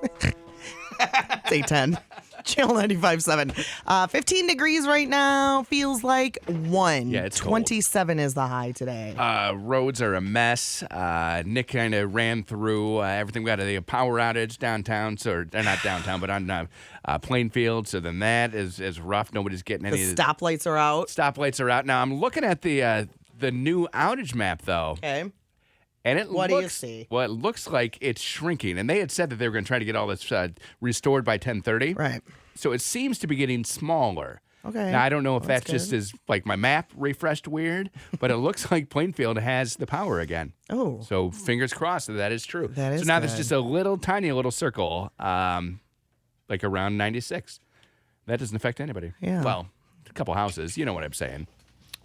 It's 8:10. Channel 95.7. 15 degrees right now. Feels like 1. Yeah, it's 27 is the high today. Roads are a mess. Nick kind of ran through everything. We got a power outage downtown, or not downtown, but on Plainfield. So then that is rough. Nobody's getting any. The stoplights are out. Stoplights are out. Now I'm looking at the new outage map though. Okay. And what do you see? Well, it looks like it's shrinking. And they had said that they were going to try to get all this restored by 10:30. Right. So it seems to be getting smaller. Okay. Now, I don't know if That's that just is like my map refreshed weird, but it looks like Plainfield has the power again. Oh. So fingers crossed that is true. That is so now good. there's just a tiny little circle, like around 96. That doesn't affect anybody. Yeah. Well, a couple houses. You know what I'm saying.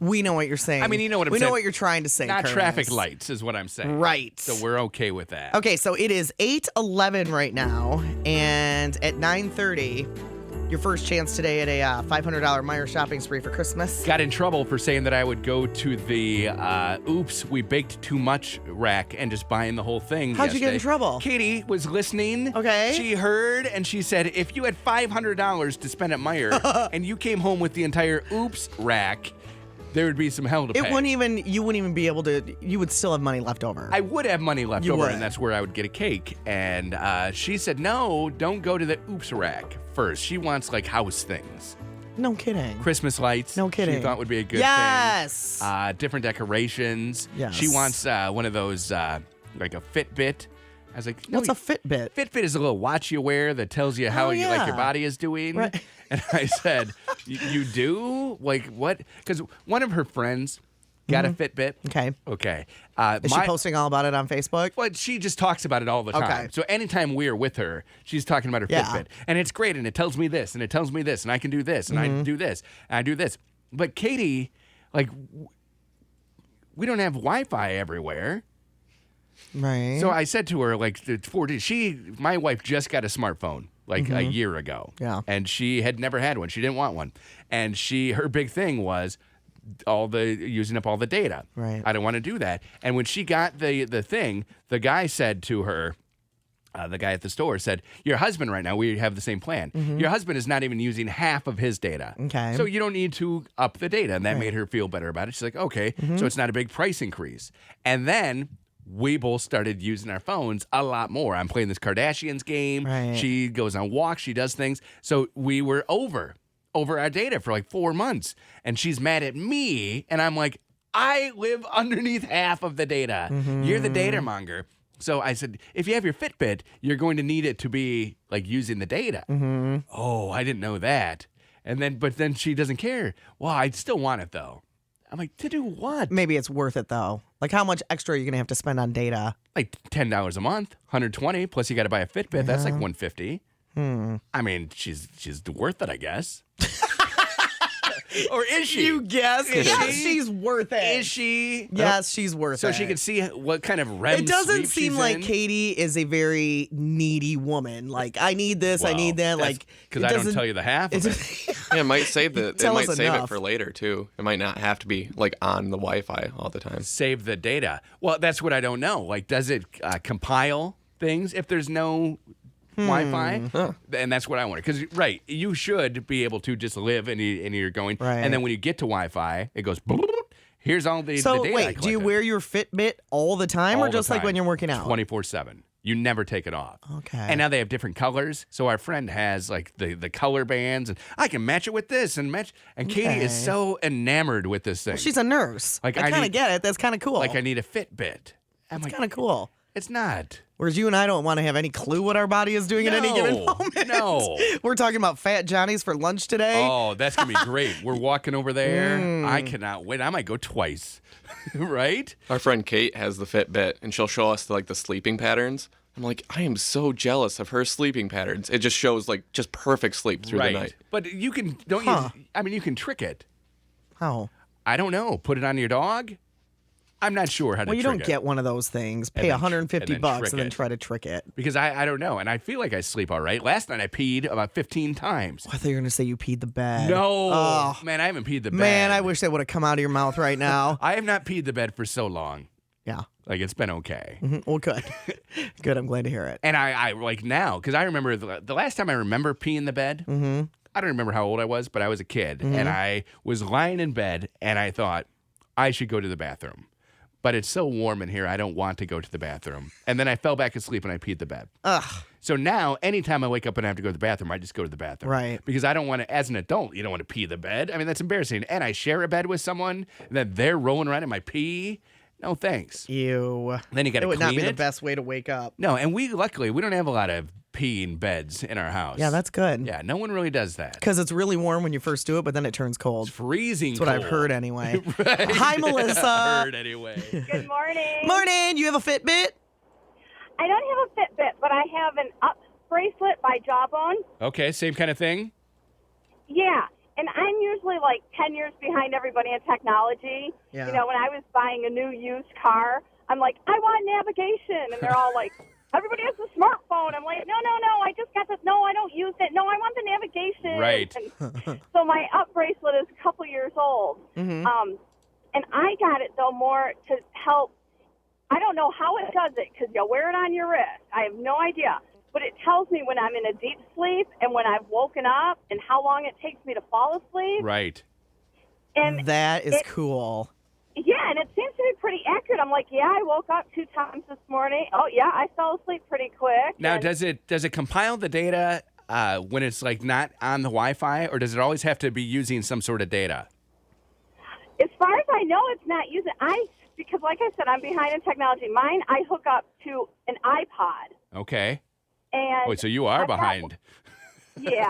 We know what you're saying. I mean, you know what I'm saying. saying. We know what you're trying to say, Not Curtis. traffic lights is what I'm saying. Right. So we're okay with that. Okay, so it is 8:11 right now, and at 9:30, your first chance today at a $500 Meijer shopping spree for Christmas. Got in trouble for saying that I would go to the oops, we baked too much rack and just buying the whole thing. How'd you get in yesterday. trouble? Katie was listening. Okay. She heard and she said, if you had $500 to spend at Meijer and you came home with the entire oops rack, there would be some hell to pay. You wouldn't even be able to, you would still have money left over. I would have money left You over, would. and that's where I would get a cake. And she said, no, don't go to the oops rack first. She wants, like, house things. No kidding. Christmas lights. No kidding. She thought would be a good Yes. thing. Different decorations. Yes. She wants one of those, like a Fitbit. I was like, no. What's a Fitbit? Fitbit is a little watch you wear that tells you how you, like, your yeah. body is doing. Right. And I said, you do? Like, what? Because one of her friends got a Fitbit. Okay. Okay. Is she posting all about it on Facebook? Well, she just talks about it all the time. Okay. So anytime we're with her, she's talking about her Yeah. Fitbit. And it's great, and it tells me this, and it tells me this, and I can do this, and I do this, and I do this. But Katie, like, we don't have Wi-Fi everywhere. Right. So I said to her, like, my wife just got a smartphone, like, a year ago. Yeah. And she had never had one. She didn't want one. And her big thing was using up all the data. Right. I don't want to do that. And when she got the thing, the guy said to her, the guy at the store said, your husband right now, we have the same plan. Your husband is not even using half of his data. Okay. So you don't need to up the data. And that made her feel better about it. She's like, okay, so it's not a big price increase. And then we both started using our phones a lot more. I'm playing this Kardashians game. Right. She goes on walks. She does things. So we were over our data for like 4 months. And she's mad at me. And I'm like, I live underneath half of the data. You're the data monger. So I said, if you have your Fitbit, you're going to need it to be like using the data. Oh, I didn't know that. But then she doesn't care. Well, I still want it though. I'm like, to do what? Maybe it's worth it, though. Like, how much extra are you going to have to spend on data? Like $10 a month, $120, plus you got to buy a Fitbit. That's like $150. I mean, she's worth it, I guess. Or is she? You guess. Is Yes, she? she's worth it. Is she? Yes, she's worth it. So she can see what kind of REM It doesn't sleep seem she's like in. Katie is a very needy woman. Like, I need this, I need that. Like, because it I don't doesn't- tell you the half of it. Yeah, it might save it Tell might us save enough. it for later too. It might not have to be like on the Wi-Fi all the time. Save the data. Well, that's what I don't know. Like, does it compile things if there's no Wi-Fi? And that's what I wanted. Because, right, you should be able to just live and you're going. Right. And then when you get to Wi-Fi, it goes, here's all the So, data I wait, do you collected. wear your Fitbit all the time All or the just like when time. you're working out? 24/7. You never take it off. Okay. And now they have different colors. So our friend has like the color bands, and I can match it with this and match. And Katie is Okay. so enamored with this thing. She's a nurse. Like, I I kind of need- get it. That's kind of cool. like I need a Fitbit. I'm It's like, kind of cool. it's not. Whereas you and I don't want to have any clue what our body is doing at any given No, moment. no. We're talking about Fat Johnny's for lunch today. Oh, that's going to be great. We're walking over there. I cannot wait. I might go twice. Right? Our friend Kate has the Fitbit, and she'll show us like the sleeping patterns. I'm like, I am so jealous of her sleeping patterns. It just shows like just perfect sleep through right. the night. But you can, don't Huh. you? I mean, you can trick it. How? I don't know. Put it on your dog? I'm not sure how to Well, you trick don't it. get one of those things. Pay then- 150 and then bucks trick and then it. try to trick it. Because I don't know. And I feel like I sleep all right. Last night I peed about 15 times. I thought you were going to say you peed the bed. No. Oh, Man, I haven't peed the bed. man, I wish that would have come out of your mouth right now. I have not peed the bed for so long. Yeah. Like, it's been okay. Well, good. Good. I'm glad to hear it. And I like now, because I remember the last time I remember peeing the bed, I don't remember how old I was, but I was a kid. And I was lying in bed, and I thought, I should go to the bathroom. But it's so warm in here, I don't want to go to the bathroom. And then I fell back asleep, and I peed the bed. Ugh. So now, anytime I wake up and I have to go to the bathroom, I just go to the bathroom. Right. Because I don't want to, as an adult, you don't want to pee the bed. I mean, that's embarrassing. And I share a bed with someone, and then they're rolling around in my pee. No, thanks. Ew. Then you got to It would clean not be it. the best way to wake up. No, and luckily, we don't have a lot of peeing beds in our house. Yeah, that's good. Yeah, no one really does that. Because it's really warm when you first do it, but then it turns cold. It's freezing That's what I've cold. heard anyway. Right. Hi, Melissa. Heard anyway. Good morning. Morning. You have a Fitbit? I don't have a Fitbit, but I have an Up bracelet by Jawbone. Okay, same kind of thing? Yeah, and I'm usually like 10 years behind everybody in technology. Yeah. You know, when I was buying a new used car, I'm like, I want navigation. And they're all like, everybody has a smartphone. I'm like, no, I just got this. No, I don't use it. No, I want the navigation. Right. And so my Up bracelet is a couple years old. And I got it, though, more to help. I don't know how it does it because you wear it on your wrist. I have no idea. But it tells me when I'm in a deep sleep and when I've woken up and how long it takes me to fall asleep. Right. And That is cool. yeah, and it seems to be pretty accurate. I'm like, yeah, I woke up 2 times this morning. Oh, yeah, I fell asleep pretty quick. Now, And does it compile the data when it's like not on the Wi-Fi, or does it always have to be using some sort of data? as far as I know, it's not using. Because like I said, I'm behind in technology. Mine, I hook up to an iPod. Okay. And Wait, so you are I've got- behind. Yeah.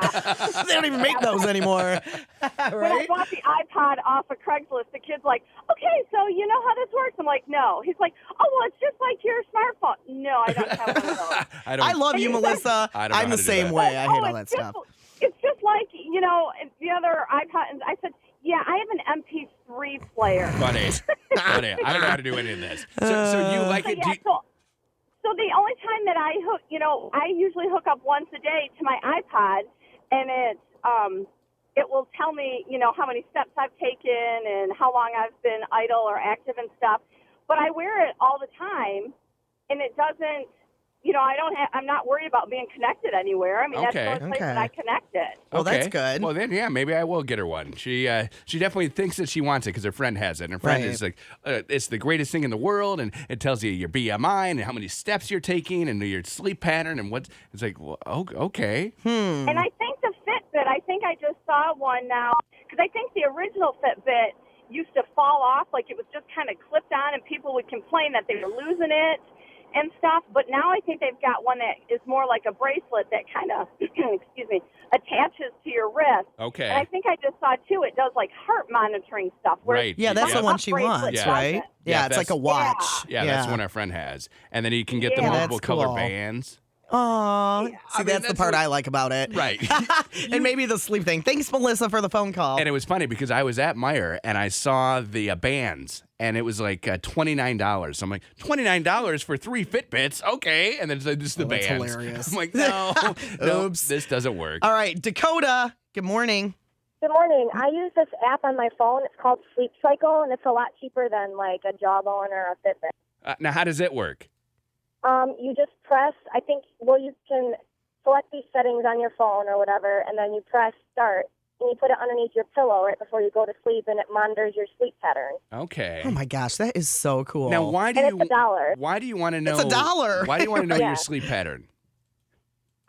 They don't even make those anymore. When I Right? bought the iPod off of Craigslist, the kid's like, okay, so you know how this works? I'm like, no. He's like, oh, well, it's just like your smartphone. No, I don't have one of those. don't. I love you, Melissa. I don't know I'm how the to do same that. way. I hate all that it's just, stuff. It's just like, you know, the other iPod. And I said, yeah, I have an MP3 player. Funny. Funny. I don't know how to do any of this. So you like So, it? yeah, so the only time that I hook, you know, I usually hook up once a day to my iPod, and it will tell me, you know, how many steps I've taken and how long I've been idle or active and stuff. But I wear it all the time, and it doesn't, you know, I'm not worried about being connected anywhere. I mean, that's the only place that I connect it. Well, that's Okay. good. Well, then, yeah, maybe I will get her one. She definitely thinks that she wants it because her friend has it. And her friend Right. is like, it's the greatest thing in the world, and it tells you your BMI and how many steps you're taking and your sleep pattern and what. It's like, well, okay. And I think the Fitbit, I think I just saw one now, because I think the original Fitbit used to fall off, like it was just kind of clipped on, and people would complain that they were losing it and stuff. But now I think they've got one that is more like a bracelet that kind of, excuse me, attaches to your wrist. Okay. And I think I just saw, too, it does like heart monitoring stuff. Where Right. Yeah, that's Yeah. the one she Bracelet wants, Yeah. right? doesn't. Yeah, Yeah, it's like a that's- watch. Yeah, that's the one our friend has. And then you can get the Yeah. multiple That's color cool. bands. Aw. See, I mean, that's the that's part what- I like about it. Right. And maybe the sleep thing. Thanks, Melissa, for the phone call. And it was funny because I was at Meijer and I saw the bands, and it was like $29. So I'm like, $29 for 3 Fitbits? Okay. And then it's like, this is the that's bands. hilarious. I'm like, no, Oops. this doesn't work. All right, Dakota, good morning. Good morning. I use this app on my phone. It's called Sleep Cycle, and it's a lot cheaper than like a Jawbone or a Fitbit. Now, how does it work? You just press, you can select these settings on your phone or whatever, and then you press start, and you put it underneath your pillow right before you go to sleep, and it monitors your sleep pattern. Okay. Oh my gosh, that is so cool. Now, why do And you it's $1. Why do you want to know? It's $1. Why do you want to know Yeah. your sleep pattern?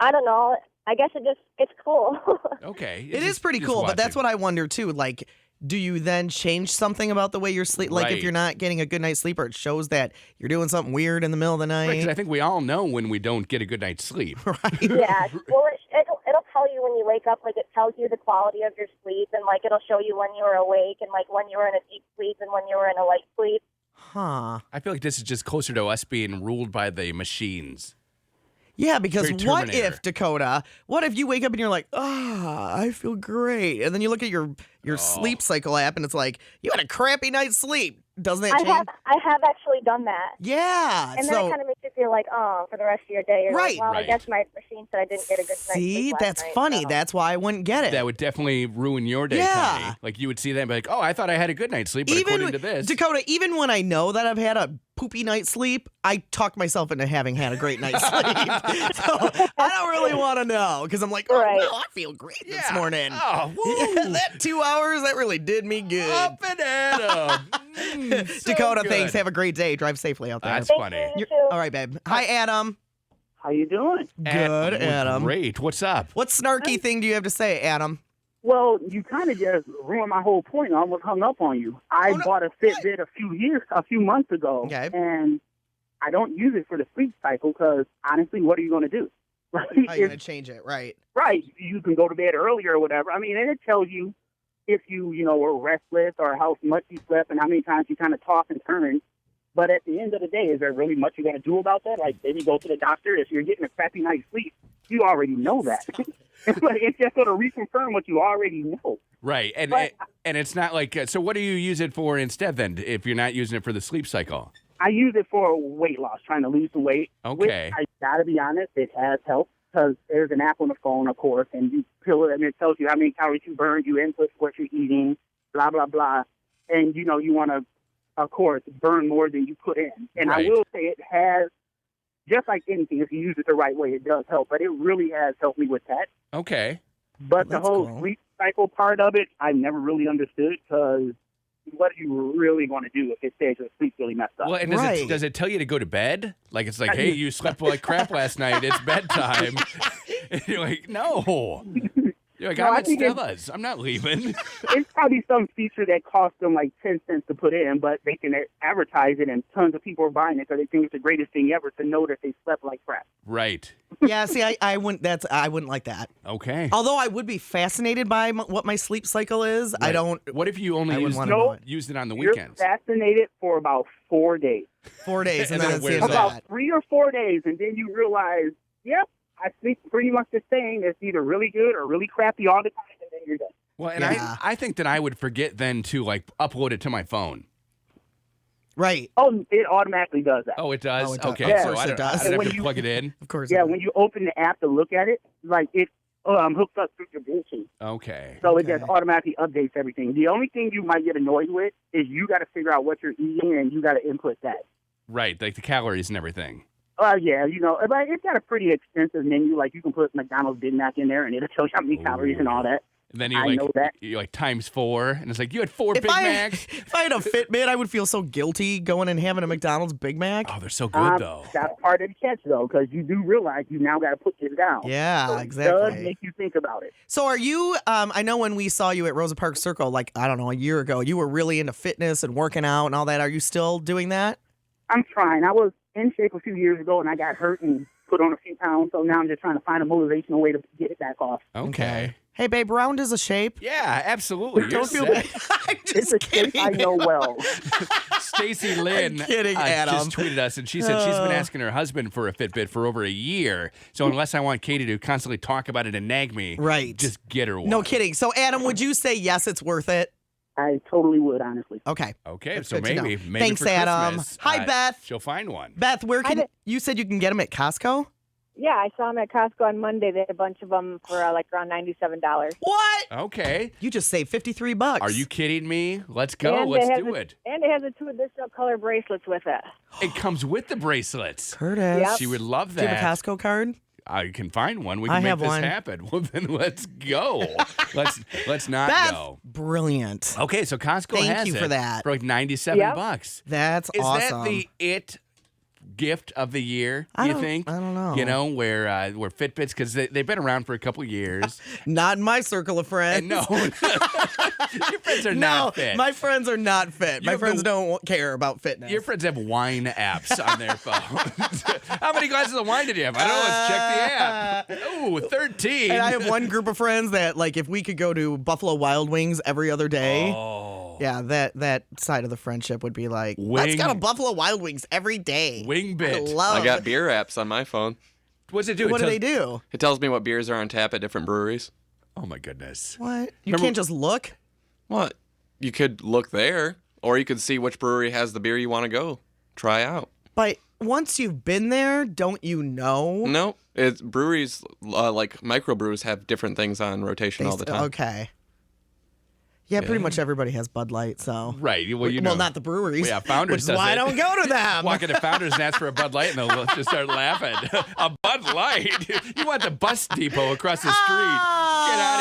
I don't know. I guess it's cool. Okay. It is pretty cool, but that's what I wonder too. Like, do you then change something about the way you're sleep? Like, Right. if you're not getting a good night's sleep, or it shows that you're doing something weird in the middle of the Right, 'cause night. I think we all know when we don't get a good night's sleep. Right. Yeah. Well, it'll tell you when you wake up. Like, it tells you the quality of your sleep, and like it'll show you when you were awake, and like when you were in a deep sleep, and when you were in a light sleep. Huh. I feel like this is just closer to us being ruled by the machines. Yeah, because Very what Terminator. if, Dakota, what if you wake up and you're like, I feel great. And then you look at your sleep cycle app and it's like, you had a crappy night's sleep. Doesn't that I change? have actually done that. Yeah. And then it kind of makes you feel like, oh, for the rest of your day. You're Right. Like, well, Right. I guess my machine said I didn't get a good night's see, sleep last that's night, funny. so. That's why I wouldn't get it. That would definitely ruin your day, Yeah. Connie. Like you would see that and be like, oh, I thought I had a good night's sleep, but according to this. Dakota, even when I know that I've had a poopy night's sleep, I talk myself into having had a great night's sleep. So I don't really want to know because I'm like, oh, Right. no, I feel great this morning. Oh, Yeah, woo. that 2 hours, that really did me good. Up and at 'em. So Dakota, good. thanks. Have a great day. Drive safely out there. That's Thank funny. you, you You're- too. all right, babe. Hi, Adam. How you doing? Good, We're Adam. Great. What's up? What snarky thing do you have to say, Adam? Well, you kind of just ruined my whole point. I almost hung up on you. I Oh, no. bought a Fitbit a few months ago, Okay. and I don't use it for the sleep cycle because honestly, what are you going to do? Right? How are you going to change it? Right. Right. You can go to bed earlier or whatever. I mean, and it tells you if you were restless or how much you slept and how many times you kind of toss and turn. But at the end of the day, is there really much you're going to do about that? Like, maybe go to the doctor. If you're getting a crappy night's sleep, you already know that. But it's just going to reconfirm what you already know. Right. And But- and it's not like so what do you use it for instead then if you're not using it for the sleep cycle? I use it for weight loss, trying to lose some weight. Okay. Which I gotta be honest, it has helped because there's an app on the phone, of course, and you peel it and it tells you how many calories you burned, you input what you're eating, blah blah blah, and you want to, of course, burn more than you put in. And Right. I will say it has, just like anything, if you use it the right way, it does help. But it really has helped me with that. Okay. But the That's whole cool. sleep cycle part of it, I've never really understood because what are you really going to do if it says your sleep's really messed up? Well, and Right. does it tell you to go to bed? Like it's like, hey, you slept like crap last night. It's bedtime. And you're like, no. You're like, No, I'm I at think Stella's. I'm not leaving. It's probably some feature that costs them like 10 cents to put in, but they can advertise it and tons of people are buying it because they think it's the greatest thing ever to know that they slept like crap. Right. Yeah, see, I wouldn't like that. Okay. Although I would be fascinated by what my sleep cycle is. I Right. don't. What if you I only wouldn't used, want to know it. used it on the You're weekends? fascinated for about 4 days. 4 days and And then then it it's wears the end of off. that. About 3 or 4 days, and then you realize, yep, I sleep pretty much the same. It's either really good or really crappy all the time, and then you're done. Well, and Yeah. I think that I would forget then to like upload it to my phone. Right. Oh, it automatically does that. Oh, it does? Oh, it does. Okay, Of Yeah. so course I it don't, does. I don't And have when to you- plug it in. Of course. Yeah, it when you open the app to look at it, like it hooks up through your Bluetooth. Okay. So Okay. it just automatically updates everything. The only thing you might get annoyed with is you got to figure out what you're eating and you got to input that. Right, like the calories and everything. Yeah, but it's got a pretty extensive menu. Like you can put McDonald's Big Mac in there and it'll tell you how many calories and all that. And then you I know that. you like times 4, and it's like you had 4 If Big I, Macs. if I had a Fitbit, I would feel so guilty going and having a McDonald's Big Mac. Oh, they're so good though. That's part of the catch, though, because you do realize you now got to put this down. Yeah, So it does exactly. make you think about it. So are you, I know when we saw you at Rosa Parks Circle, like, I don't know, a year ago, you were really into fitness and working out and all that. Are you still doing that? I'm trying. I was in shape a few years ago and I got hurt and put on a few pounds, so now I'm just trying to find a motivational way to get it back off. Okay. Hey, babe, round is a shape. Yeah, absolutely. You're Don't feel set. bad. I'm It's just a shape kidding. I know well. Stacy Lynn kidding, Adam. just tweeted us, and she said she's been asking her husband for a Fitbit for over a year. So unless I want Katie to constantly talk about it and nag me, Right. just get her one. No kidding. So, Adam, would you say yes, it's worth it? I totally would, honestly. Okay. Okay, That's so good to know. maybe Thanks, for Adam. Christmas, Hi, Beth. She'll find one. Beth, where Hi, can Beth. you said you can get them at Costco? Yeah, I saw them at Costco on Monday. They had a bunch of them for like around $97. What? Okay. You just saved $53. Are you kidding me? Let's go. And Let's it has do a- it. And it has the 2 additional color bracelets with it. It comes with the bracelets. Curtis? Yep. She would love Do you have a that. Costco card? I can find one. We I can make have this one. happen. Well, then let's go. let's not Beth, go. brilliant. Okay, so Costco Thank has you it for that. for like $97. Yep. That's Is awesome. that the gift of the year? I You don't- think? I don't know. You know where Fitbits because they've been around for a couple years. Not in my circle of friends. And no, your friends are No, not fit. my friends are not fit. You My have friends the- don't care about fitness. Your friends have wine apps on their phones. How many glasses of wine did you have? I don't know. Let's check the app. Ooh, 13. And I have one group of friends that, like, if we could go to Buffalo Wild Wings every other day, Oh. yeah, that side of the friendship would be like, let's go to Buffalo Wild Wings every day. Wing I bit. love I got beer apps on my phone. What's it do? What It do they tells- do? It tells me what beers are on tap at different breweries. Oh my goodness. What? You Remember- can't just look? What? You could look there. Or you could see which brewery has the beer you want to go try out. But once you've been there, don't you know? No, it's breweries like microbrews have different things on rotation all the time. Okay. Yeah, pretty much everybody has Bud Light, so. Right. Well, you know. Well, not the breweries. Well, yeah, Founders which is does why I it. don't go to them. Walk into Founders and ask for a Bud Light, and they'll just start laughing. A Bud Light? You want the bus depot across the street. Get out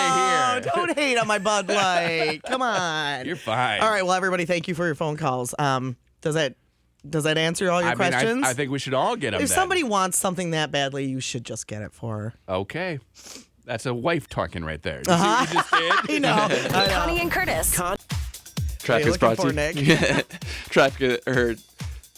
of here. Don't hate on my Bud Light. Come on. You're fine. All right, well, everybody, thank you for your phone calls. Does that answer all your questions? I think we should all get them If then. somebody wants something that badly, you should just get it for her. Okay. That's a wife talking right there. You see what you just did? I know. Connie and Curtis. Traffic is looking brought to for, you. Nick? Traffic, or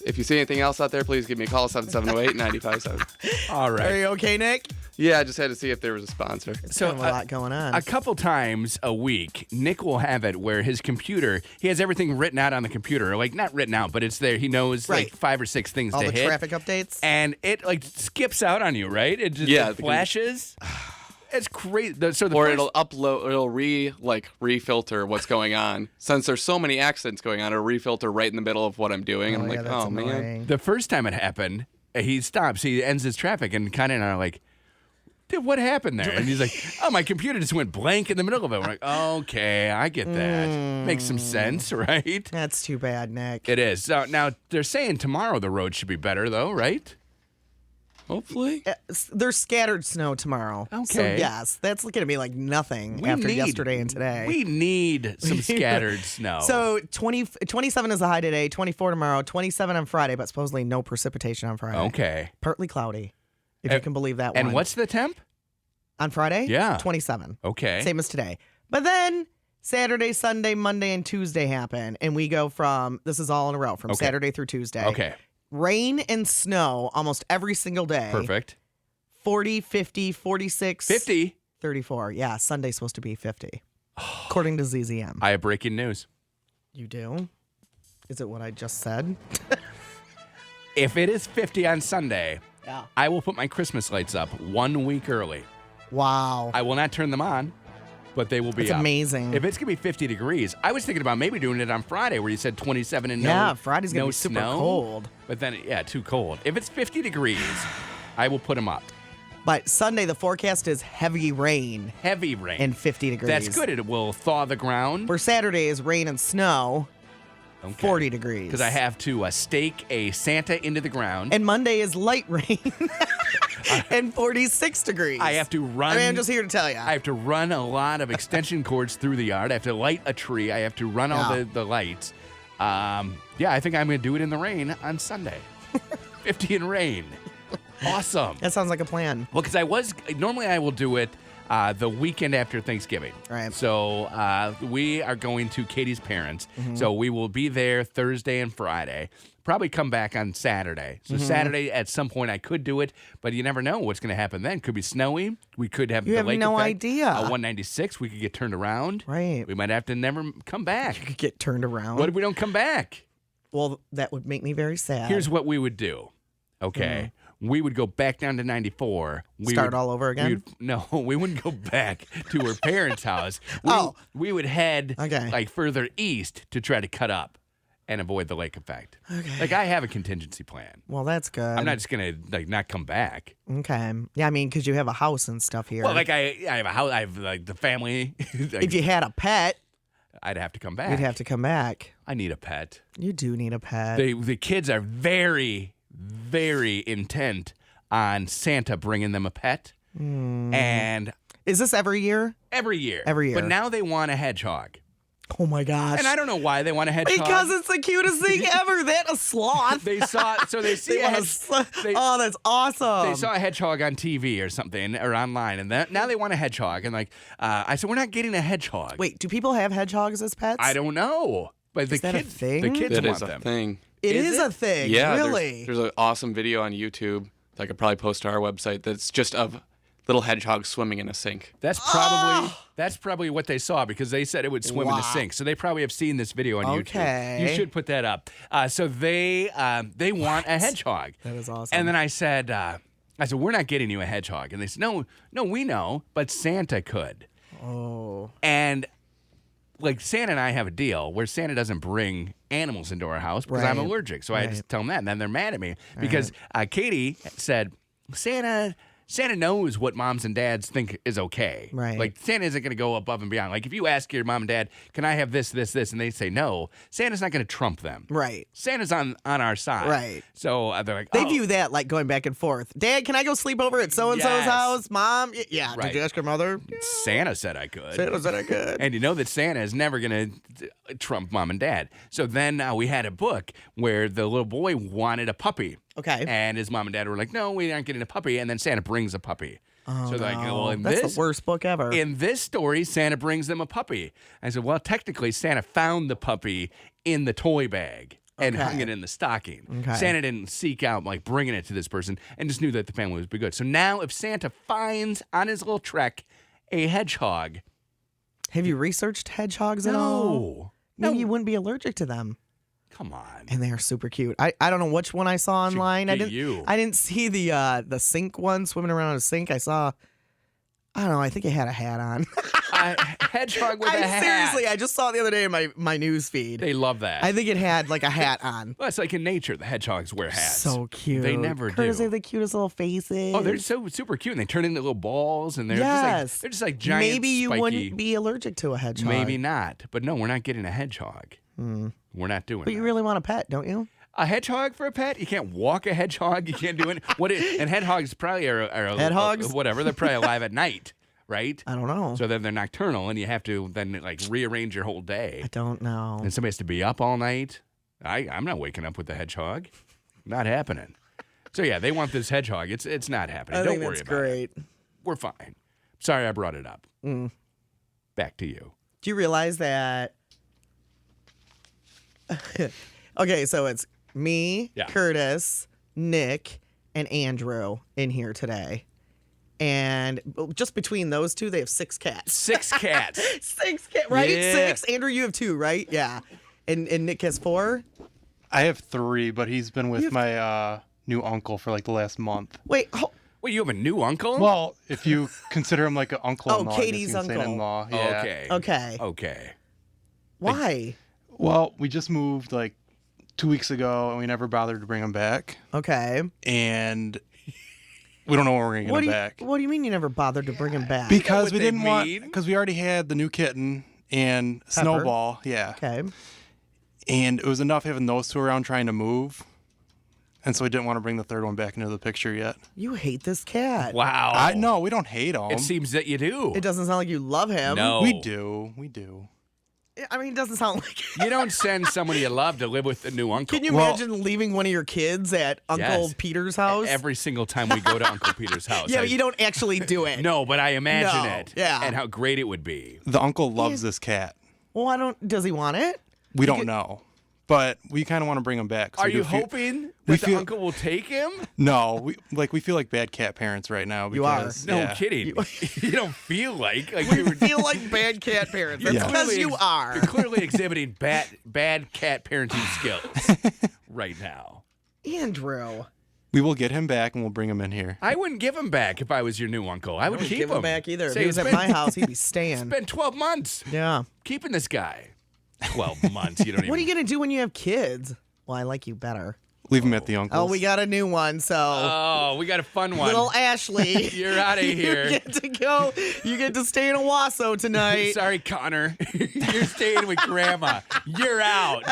if you see anything else out there, please give me a call, 778-957. All Are right. you okay, Nick? Yeah, I just had to see if there was a sponsor. So Kind of a lot going on. a couple times a week, Nick will have it where his computer, he has everything written out on the computer. Like, not written out, but it's there. He knows Right. like 5 or 6 things all to the hit. traffic updates. And it like skips out on you, right? It just Yeah, it flashes. It's crazy. So the Or first, it'll upload, it'll refilter what's going on. Since there's so many accidents going on, it'll refilter right in the middle of what I'm doing. And I'm yeah, like, that's oh man. annoying. the first time it happened, he stops. He ends his traffic, and Connie and I are like, dude, what happened there? And he's like, oh, my computer just went blank in the middle of it. We're like, okay, I get that. Makes some sense, right? That's too bad, Nick. It is. So now they're saying tomorrow the road should be better, though, right? Hopefully. There's scattered snow tomorrow. So, Okay. yes, that's looking to be like nothing after yesterday and today. We need some scattered snow. So 27 is the high today, 24 tomorrow, 27 on Friday, but supposedly no precipitation on Friday. okay. Partly cloudy, if you can believe that one. And what's the temp? on Friday? Yeah. 27. Okay. Same as today. But then Saturday, Sunday, Monday, and Tuesday happen. And we go from, this is all in a row, from Okay. Saturday through Tuesday. Okay. Rain and snow almost every single day. Perfect. 40, 50, 46. 50. 34. Yeah, Sunday's supposed to be 50. According to ZZM. I have breaking news. You do? Is it what I just said? If it is 50 on Sunday, Yeah. I will put my Christmas lights up 1 week early. Wow. I will not turn them on, but they will be That's up. amazing. If it's going to be 50 degrees, I was thinking about maybe doing it on Friday where you said 27 and Yeah, no Friday's going to no be super snow. cold. But then, yeah, too cold. If it's 50 degrees, I will put them up. But Sunday, the forecast is heavy rain Heavy rain. and 50 degrees. That's good. It will thaw the ground. For Saturday is rain and snow, 40 degrees. Because I have to stake a Santa into the ground. And Monday is light rain and 46 degrees. I have to run. I mean, I'm just here to tell you. I have to run a lot of extension cords through the yard. I have to light a tree. I have to run all Yeah. the lights. Yeah, I think I'm going to do it in the rain on Sunday. 50 in rain. Awesome. That sounds like a plan. Well, because normally I will do it the weekend after Thanksgiving. Right. So we are going to Katie's parents. So we will be there Thursday and Friday. Probably come back on Saturday. So Saturday at some point I could do it, but you never know what's going to happen then. Could be snowy. We could have You the have lake no effect. idea. 196. We could get turned around. Right. We might have to never come back. Could get turned around. What if we don't come back? Well, that would make me very sad. Here's what we would do. Okay. We would go back down to 94. Start all over again? No, we wouldn't go back to her parents' house. Oh. We would head Okay. like further east to try to cut up and avoid the lake effect. Okay. Like I have a contingency plan. Well, that's good. I'm not just gonna like not come back. Okay. Yeah, I mean, because you have a house and stuff here. Well, like I have a house. I have like the family. Like, if you had a pet, I'd have to come back. you'd have to come back. I need a pet. You do need a pet. The kids are very, very intent on Santa bringing them a pet, and Is this every year? every year. Every year. But now they want a hedgehog, Oh my gosh. and I don't know why they want a hedgehog. because it's the cutest thing ever. That a sloth. they saw they see They a want a they- oh, that's awesome. They saw a hedgehog on TV or something or online, and now they want a hedgehog. And like, I said, we're not getting a hedgehog. Wait, do people have hedgehogs as pets? I don't know, but the that a kids, thing? the kids That want is a them. thing. It Is is it? a thing. Yeah, Really? there's an awesome video on YouTube that I could probably post to our website that's just of little hedgehogs swimming in a sink. That's probably what they saw because they said it would swim in the Wow. sink. So they probably have seen this video on Okay. YouTube. You should put that up. So they want a hedgehog. That is awesome. And then I said, we're not getting you a hedgehog. And they said, no, we know, but Santa could. Oh. And like Santa and I have a deal where Santa doesn't bring animals into our house because I'm Right. allergic. So I Right. just tell them that, and then they're mad at me because Katie said Santa knows what moms and dads think is okay. Right. Like Santa isn't going to go above and beyond. Like if you ask your mom and dad, "Can I have this, this, this?" and they say no, Santa's not going to trump them. Right. Santa's on our side. Right. So they're like, They oh. view that like going back and forth. Dad, can I go sleep over at so and so's Yes. house? Mom, yeah. Right. Did you ask your mother? Santa said I could. Santa said I could. And you know that Santa is never going to trump mom and dad. So then we had a book where the little boy wanted a puppy. Okay. And his mom and dad were like, "No, we aren't getting a puppy." And then Santa brings a puppy. Oh, so they're like, well, in that's this the worst book ever. in this story, Santa brings them a puppy. I said, well, technically, Santa found the puppy in the toy bag and Okay. hung it in the stocking. Okay. Santa didn't seek out like bringing it to this person and just knew that the family would be good. So now, if Santa finds on his little trek a hedgehog, Have you researched hedgehogs at all? no, Maybe you wouldn't be allergic to them. come on. And they are super cute. I don't know which one I saw online. get you. I didn't see the sink one swimming around in a sink. I saw, I don't know, I think it had a hat on. A hedgehog with a hat. Seriously, I just saw it the other day in my news feed. They love that. I think it had like a hat on. Well, it's like in nature, the hedgehogs wear hats. So cute. They never Curtis, do. They have the cutest little faces. Oh, they're so super cute, and they turn into little balls, and they're yes. they're just like giant. Maybe you spiky. wouldn't be allergic to a hedgehog. Maybe not, but no, we're not getting a hedgehog. We're not doing But you that. really want a pet, don't you? A hedgehog for a pet? You can't walk a hedgehog. You can't do it. And hedgehogs probably are Hedgehogs? whatever. They're probably alive at night, right? I don't know. So then they're nocturnal, and you have to then like rearrange your whole day. I don't know. And somebody has to be up all night. I'm not waking up with the hedgehog. Not happening. So yeah, they want this hedgehog. It's not happening. I Don't think worry that's about great. it. We're fine. Sorry I brought it up. Back to you. Do you realize that? Okay, so it's me, Yeah. Curtis, Nick, and Andrew in here today. And just between those two, they have 6 cats. 6 cats. 6 cats, right? Yeah. 6. Andrew, you have 2, right? Yeah. And Nick has 4. I have 3, but he's been with my new uncle for like the last month. Wait, Wait, you have a new uncle? Well, if you consider him like an uncle-in-law, Oh, Katie's I guess you can say uncle. in-law. Yeah. Okay. okay. Okay. Why? Well, we just moved like 2 weeks ago, and we never bothered to bring him back. Okay. And we don't know when we're gonna get What him do you back What do you mean you never bothered to bring him back? because what we they didn't want mean. because we already had the new kitten and Snowball. Yeah. Okay. And it was enough having those 2 around trying to move. And so we didn't want to bring the 3rd one back into the picture yet. You hate this cat. Wow. No, we don't hate him. It seems that you do. It doesn't sound like you love him. No. We do. We do. I mean, it doesn't sound like You don't send somebody you love to live with a new uncle. Can you Well- imagine leaving one of your kids at Uncle Yes. Peter's house? Every single time we go to Uncle Peter's house. yeah, I- but you don't actually do it. No, but I imagine No, it. yeah. And how great it would be. The uncle loves this cat. Well, does he want it? We don't know. But we kind of want to bring him back. 'cause Are we do you feel- hoping we that the feel- uncle will take him? No, we feel like bad cat parents right now. You are. Because, No yeah. kidding. You don't feel like we You were feel like bad cat parents. That's Yeah. because you are. You're clearly exhibiting bad cat parenting skills right now. Andrew. We will get him back and we'll bring him in here. I wouldn't give him back if I was your new uncle. I would keep Give him back either. If Say, he was it's at been- my house, he'd be It's staying. been 12 months Yeah. keeping this guy. 12 months. You don't even. What are you going to do when you have kids? Well, I like you better. Leave him at the uncle's. Oh, we got a new one, so Oh, we got a fun one. little Ashley. You're outta here. You get to go. You get to stay in Owasso tonight. Sorry, Connor. You're staying with Grandma. You're out.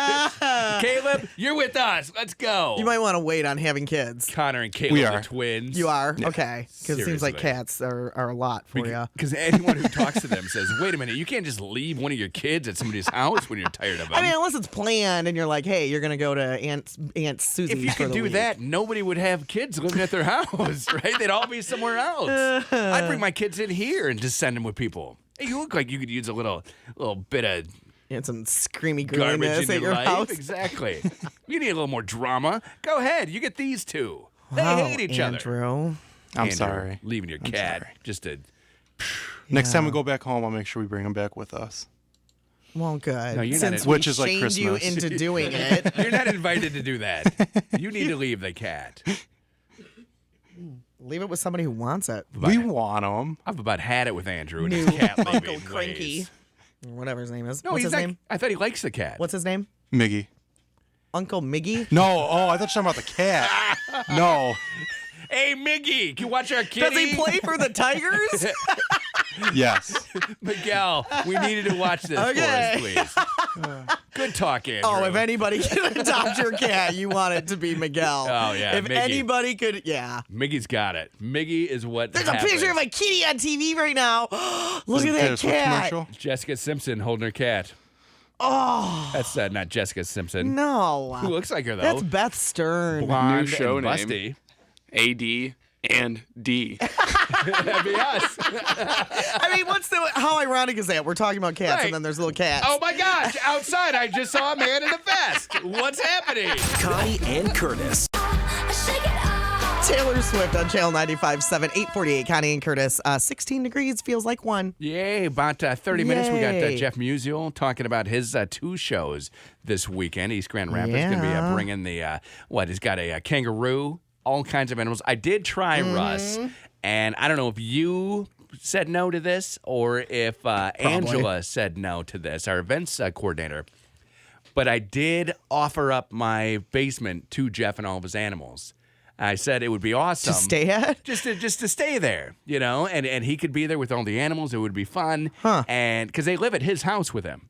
Caleb, you're with us. Let's go. You might want to wait on having kids. Connor and Caleb We are are. twins. You are? Okay. Because it seems like Seriously. cats are a lot for you. Because anyone who talks to them says, wait a minute, you can't just leave one of your kids at somebody's house when you're tired of them. I mean, unless it's planned and you're like, hey, you're going to go to Aunt Susie's if you for could the do week. that, nobody would have kids living at their house, right? They'd all be somewhere else. I'd bring my kids in here and just send them with people. Hey, you look like you could use a little bit of And some screamy garbage girliness in at your your life. house. Exactly. You need a little more drama. Go ahead. You get these two. Wow, They hate each other. Andrew. I'm Andrew, sorry. Leaving your cat. Just to. Next time we go back home, I'll make sure we bring him back with us. Well, good. No, you're not Since in- we Which is like shamed you Christmas. into doing it. You're not invited to do that. You need to leave the cat. Leave it with somebody who wants it. We want him. I've about had it with Andrew and his New cat Uncle leaving Cranky. ways. Or whatever his name is. No, What's he's his like, name? I thought he likes the cat. What's his name? Miggy. Uncle Miggy? No, I thought you were talking about the cat. No. Hey, Miggy, can you watch our kitty? Does he play for the Tigers? Yes. Miguel, we needed to watch this Okay. for us, please. Good talk, Andrew. Oh, if anybody can adopt your cat, you want it to be Miguel. Oh, yeah, If Miggy. anybody could, yeah. Miggy's got it. Miggy is what There's happens. a picture of a kitty on TV right now. Look at Is it that a Swift cat. commercial? Jessica Simpson holding her cat. Oh, That's not Jessica Simpson. no. Who looks like her, though? That's Beth Stern. Blonde New show and name. busty. AD and D. That'd be us. I mean, how ironic is that? We're talking about cats, Right. and then there's little cats. Oh, my gosh. Outside, I just saw a man in a vest. What's happening? Connie and Curtis. Taylor Swift on Channel 95.7, 848. Connie and Curtis. 16 degrees feels like 1. Yay, about 30 minutes. We got Yay. Jeff Musial talking about his 2 shows this weekend. East Grand Rapids going to be Yeah. bringing the, he's got a kangaroo, all kinds of animals. I did try Russ, and I don't know if you said no to this or if Angela said no to this, our events coordinator. But I did offer up my basement to Jeff and all of his animals. I said it would be awesome. To stay at? Just to stay there, and he could be there with all the animals. It would be fun. Huh. And because they live at his house with him.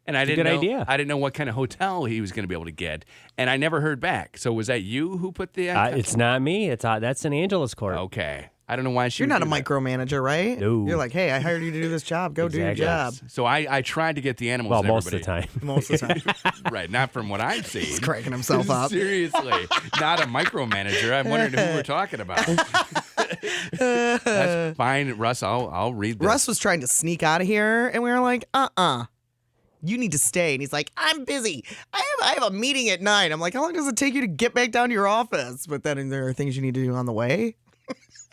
And I a didn't good know, idea. I didn't know what kind of hotel he was going to be able to get, and I never heard back. So was that you who put the? It's not me. That's in Angela's court. Okay. I don't know why she. You're would not a do that. micromanager, right? No. You're like, hey, I hired you to do this job. Go do your Exactly. job. So I tried to get the animals. Well, and most of the everybody- time. Most of the time. Right, not from what I've seen. He's cracking himself up. Seriously, not a micromanager. I'm wondering who we're talking about. That's fine, Russ. I'll read this. Russ was trying to sneak out of here, and we were like, you need to stay. And he's like, I'm busy. I have a meeting at 9. I'm like, how long does it take you to get back down to your office? But then there are things you need to do on the way.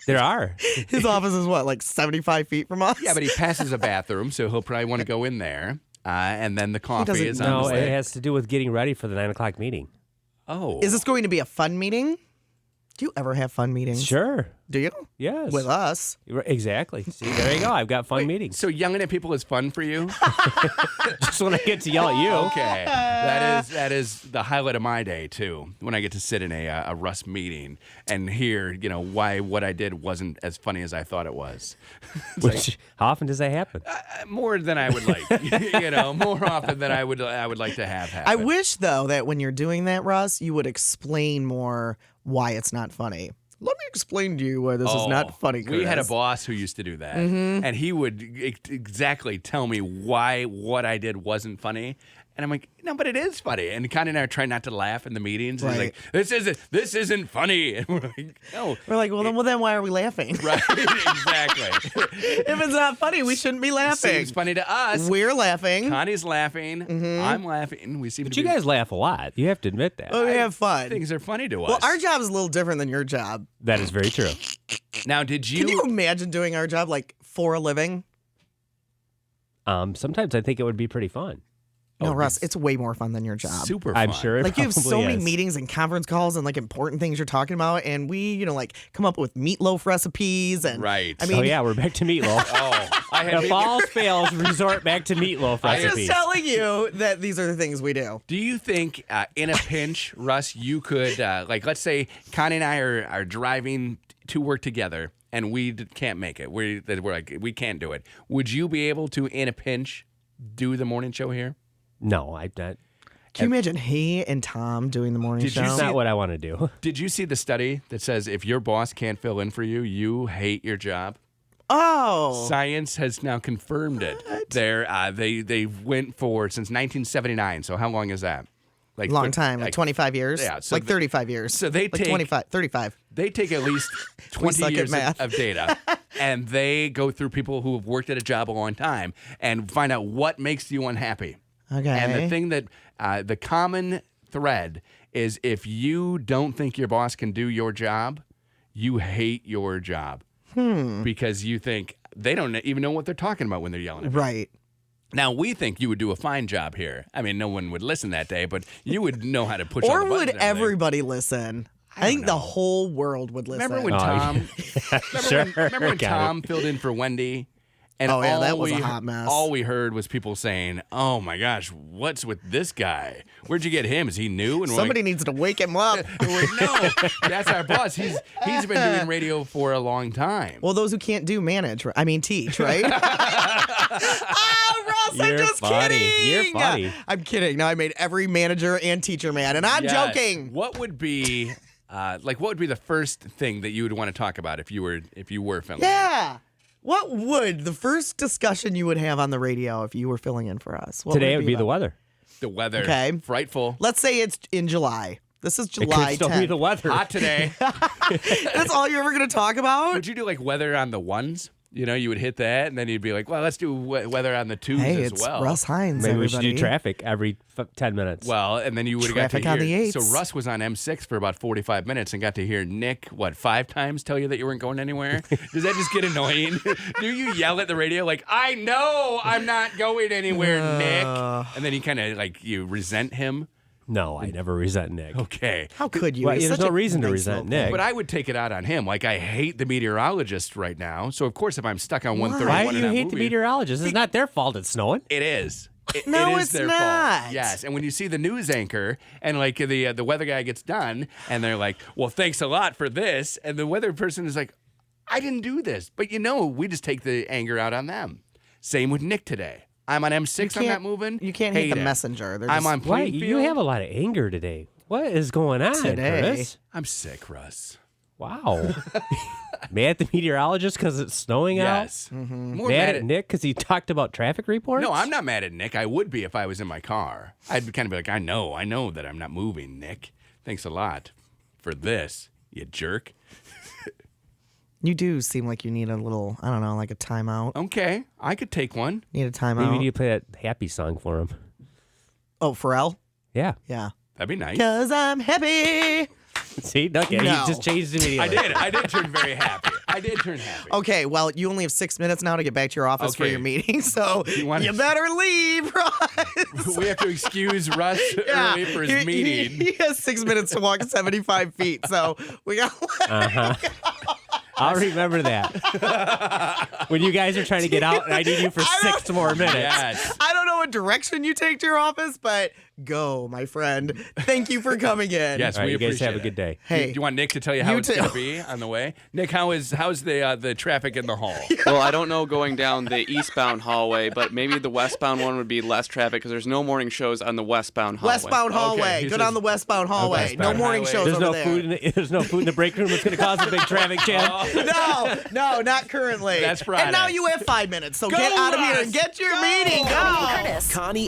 There are. His office is what, like 75 feet from us? Yeah, but he passes a bathroom, so he'll probably want to go in there. And then the coffee doesn't is know. on No, his it way. has to do with getting ready for the 9 o'clock meeting. Oh. Is this going to be a fun meeting? Do you ever have fun meetings? Sure. Do you? Yes. With us? Exactly. See, there you go. I've got fun meetings. So yelling at people is fun for you? Just when I get to yell at you. Okay. That is the highlight of my day, too, when I get to sit in a Russ meeting and hear, why what I did wasn't as funny as I thought it was. Which, how often does that happen? More than I would like. More often than I would like to have happen. I wish, though, that when you're doing that, Russ, you would explain more why it's not funny. Let me explain to you why this is not funny, Curtis. We had a boss who used to do that, and he would exactly tell me why what I did wasn't funny. And I'm like, no, but it is funny. And Connie and I are trying not to laugh in the meetings. And Right. he's like, this isn't funny. And we're like, no. We're like, well, then why are we laughing? Right, exactly. If it's not funny, we shouldn't be laughing. Seems funny to us. We're laughing. Connie's laughing. I'm laughing. We seem But to you be, guys laugh a lot. You have to admit that. Oh, we have fun. things are funny to us. Well, our job is a little different than your job. That is very true. Now, did Can you imagine doing our job like for a living? Sometimes I think it would be pretty fun. No, Russ, it's way more fun than your job. super fun? I'm sure it Like you have so probably many is. meetings and conference calls and like important things you're talking about, and we, like come up with meatloaf recipes and Right. I mean, Oh, yeah, we're back to meatloaf. Oh, I had If all fails, resort back to meatloaf I'm just recipes. telling you that these are the things we do. Do you think in a pinch, Russ, you could, let's say Connie and I are driving to work together and we can't make it. We're like, we can't do it. Would you be able to, in a pinch, do the morning show here? No, I'm not. Can you imagine he and Tom doing the morning Did you show? That's not what I want to do. Did you see the study that says if your boss can't fill in for you, you hate your job? Oh, Science has now confirmed it. They went for since 1979. So how long is that? Like long time, like 25 years. Yeah, so like 35 years. so they like take- 25, 35. They take at least 20 suck at years math. of data, and they go through people who have worked at a job a long time and find out what makes you unhappy. Okay. And the thing that the common thread is if you don't think your boss can do your job, you hate your job because you think they don't even know what they're talking about when they're yelling at you. Right. Now, we think you would do a fine job here. I mean, no one would listen that day, but you would know how to push all Or the buttons would and everything. everybody listen? I think the whole world would listen. Remember when Oh, Tom? Sure. Remember when got it. Tom filled in for Wendy, And Oh, yeah, all that was a we- hot mess. All we heard was people saying, "Oh my gosh, what's with this guy? Where'd you get him? Is he new?" And we're Somebody needs to wake him up. like, no, that's our boss. He's been doing radio for a long time. Well, those who can't teach, right? Oh, Ross, I'm You're just funny. kidding. You're funny. I'm kidding. Now I made every manager and teacher mad, and I'm Yes. joking. What would be what would be the first thing that you would want to talk about if you were filming? Yeah. What would the first discussion you would have on the radio if you were filling in for us? What Today it would be the about? weather. The weather. Okay. Frightful. Let's say it's in July. This is It could July still 10th. be the weather. Hot today. That's all you're ever going to talk about? Would you do like weather on the ones? You know, you would hit that, and then you'd be like, "Well, let's do weather on the twos Hey, as it's well." Russ Hines, Maybe we should everybody. do traffic every 10 minutes. Well, and then you would have got to Traffic hear. on the eights. So Russ was on M6 for about 45 minutes and got to hear Nick 5 times tell you that you weren't going anywhere. Does that just get annoying? Do you yell at the radio like, "I know I'm not going anywhere, Nick," and then you kind of like you resent him? No, I never resent Nick. Okay. How could you? Well, He's there's such no a reason to nice resent little Nick. thing. But I would take it out on him. Like I hate the meteorologist right now. So of course, if I'm stuck on 131, Why do and you not hate the moving- meteorologist? It's not their fault it's snowing. It is. No, it is it's their not. fault. Yes, and when you see the news anchor and like the weather guy gets done, and they're like, "Well, thanks a lot for this," and the weather person is like, "I didn't do this," but we just take the anger out on them. Same with Nick today. I'm on M6. I'm not moving. You can't hate the it. messenger. They're I'm just- on Why? Plainfield. You have a lot of anger today. What is going on, Today. Curtis? I'm sick, Russ. Wow. Mad at the meteorologist because it's snowing out? Yes. Mm-hmm. More Mad at Nick because he talked about traffic reports? No, I'm not mad at Nick. I would be if I was in my car. I'd kind of be like, I know that I'm not moving, Nick. Thanks a lot for this, you jerk. You do seem like you need a little, I don't know, like a timeout. Okay, I could take one. Need a timeout. Maybe you need to play that happy song for him. Oh, Pharrell? Yeah. Yeah. That'd be nice. Because I'm happy. See, look, you No. just changed immediately. I did turn very happy. I did turn happy. Okay, well, you only have 6 minutes now to get back to your office for Okay. your meeting, so wanna- you better leave, Russ. We have to excuse Russ Yeah, early for his meeting. He has 6 minutes to walk 75 feet, so we got. I'll remember that. When you guys are trying to get out and I need you for 6 more minutes. Yes. I don't know what direction you take to your office, but go, my friend. Thank you for coming in. Yes, All right, we you guys appreciate have a it. good day. Hey, Do you want Nick to tell you how you it's going to too. be on the way? Nick, how's the traffic in the hall? Well, I don't know going down the eastbound hallway, but maybe the westbound one would be less traffic because there's no morning shows on the westbound hallway. westbound hallway. he Go says- down the westbound hallway. westbound no morning highway. shows There's over no there. there's no food in the break room that's going to cause a big traffic jam. No, not currently. That's Friday. And now you have 5 minutes, so Go, get out of here Russ. and get your meeting. Go. Connie